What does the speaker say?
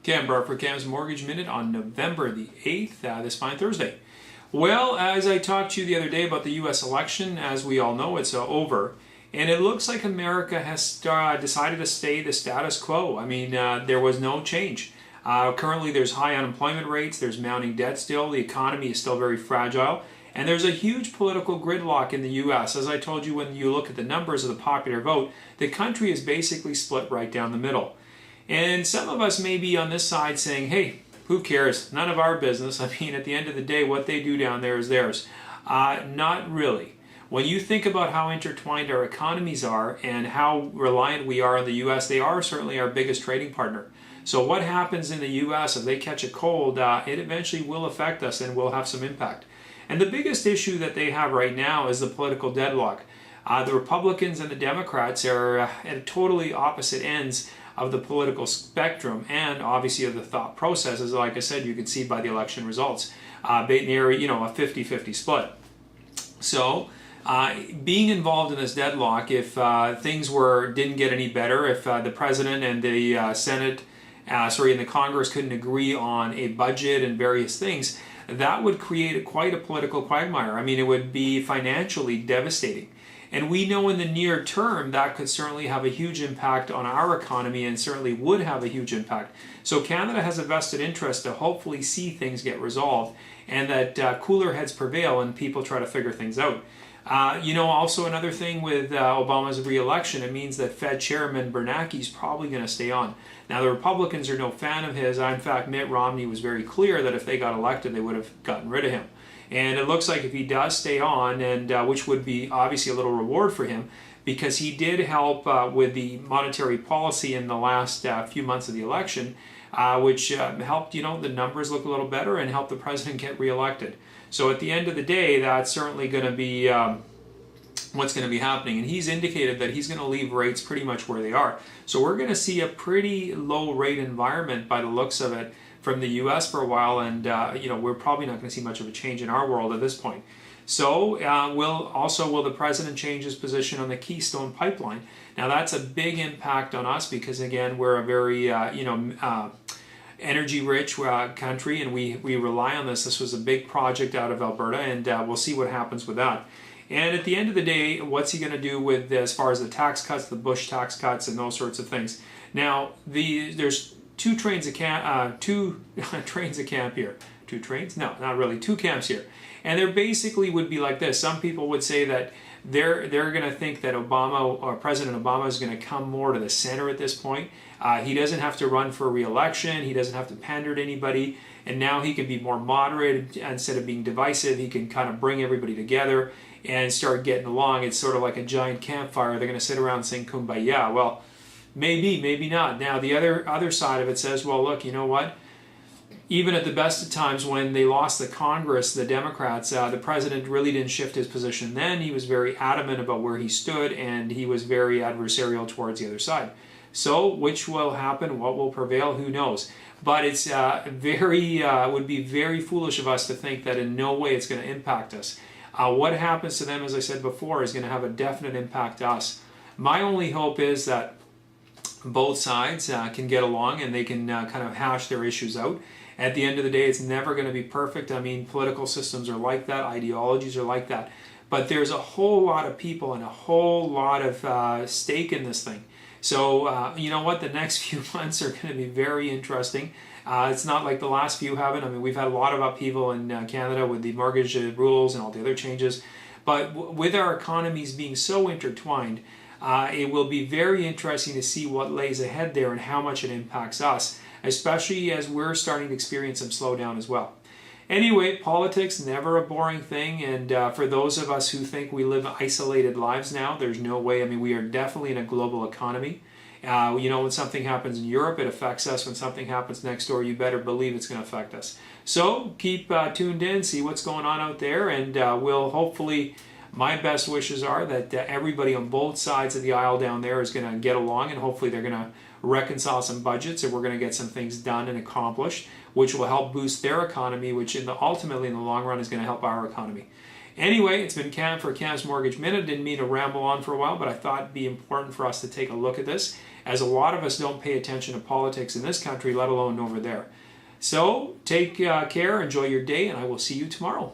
Cam Bart for Cam's Mortgage Minute on November the 8th, this fine Thursday. Well, as I talked to you the other day about the U.S. election, as we all know, it's over. And it looks like America has decided to stay the status quo. I mean, there was no change. Currently, there's high unemployment rates, there's mounting debt still, the economy is still very fragile, and there's a huge political gridlock in the U.S. As I told you, when you look at the numbers of the popular vote, the country is basically split right down the middle. And some of us may be on this side saying, hey, who cares? None of our business. I mean, at the end of the day, what they do down there is theirs. Not really. When you think about how intertwined our economies are and how reliant we are on the U.S., they are certainly our biggest trading partner. So what happens in the U.S. if they catch a cold, it eventually will affect us and will have some impact. And the biggest issue that they have right now is the political deadlock. The Republicans and the Democrats are at totally opposite ends of the political spectrum and obviously of the thought processes. Like I said, you can see by the election results, near a 50-50 split. So being involved in this deadlock, if things didn't get any better, if the president and the and the Congress couldn't agree on a budget and various things, that would create quite a political quagmire. I mean, it would be financially devastating. And we know in the near term that could certainly have a huge impact on our economy and certainly would have a huge impact. So Canada has a vested interest to hopefully see things get resolved and that cooler heads prevail and people try to figure things out. Also another thing with Obama's re-election, it means that Fed Chairman Bernanke is probably going to stay on. Now, the Republicans are no fan of his. In fact, Mitt Romney was very clear that if they got elected, they would have gotten rid of him. And it looks like if he does stay on, and which would be obviously a little reward for him, because he did help with the monetary policy in the last few months of the election, which helped the numbers look a little better and helped the president get reelected. So at the end of the day, that's certainly going to be what's going to be happening. And he's indicated that he's going to leave rates pretty much where they are. So we're going to see a pretty low rate environment by the looks of it from the U.S. for a while, and we're probably not going to see much of a change in our world at this point. So will the president change his position on the Keystone Pipeline? Now that's a big impact on us because again we're a very energy-rich country, and we rely on this. This was a big project out of Alberta, and we'll see what happens with that. And at the end of the day, what's he going to do with as far as the tax cuts, the Bush tax cuts, and those sorts of things? Now there's two trains of camp here. Two trains? No, not really. Two camps here. And there basically would be like this. Some people would say that they're going to think that President Obama is going to come more to the center at this point. He doesn't have to run for re-election. He doesn't have to pander to anybody. And now he can be more moderate instead of being divisive. He can kind of bring everybody together and start getting along. It's sort of like a giant campfire. They're going to sit around and sing Kumbaya. Well, maybe not. Now, the other side of it says, well, look, you know what? Even at the best of times when they lost the Congress, the Democrats, the president really didn't shift his position then. He was very adamant about where he stood, and he was very adversarial towards the other side. So, which will happen? What will prevail? Who knows? But it's would be very foolish of us to think that in no way it's going to impact us. What happens to them, as I said before, is going to have a definite impact to us. My only hope is that both sides can get along and they can kind of hash their issues out. At the end of the day, it's never going to be perfect. I mean, political systems are like that, ideologies are like that. But there's a whole lot of people and a whole lot of stake in this thing. So, you know what? The next few months are going to be very interesting. It's not like the last few haven't. I mean, we've had a lot of upheaval in Canada with the mortgage rules and all the other changes. But with our economies being so intertwined, it will be very interesting to see what lays ahead there and how much it impacts us, especially as we're starting to experience some slowdown as well. Anyway, politics, never a boring thing, and for those of us who think we live isolated lives now, there's no way. I mean, we are definitely in a global economy. When something happens in Europe, it affects us. When something happens next door, you better believe it's going to affect us. So keep tuned in, see what's going on out there, and we'll hopefully, my best wishes are that everybody on both sides of the aisle down there is going to get along, and hopefully they're going to reconcile some budgets, and we're going to get some things done and accomplished, which will help boost their economy, which ultimately in the long run is going to help our economy. Anyway, it's been Cam for Cam's Mortgage Minute. Didn't mean to ramble on for a while, but I thought it'd be important for us to take a look at this, as a lot of us don't pay attention to politics in this country, let alone over there. So take care, enjoy your day, and I will see you tomorrow.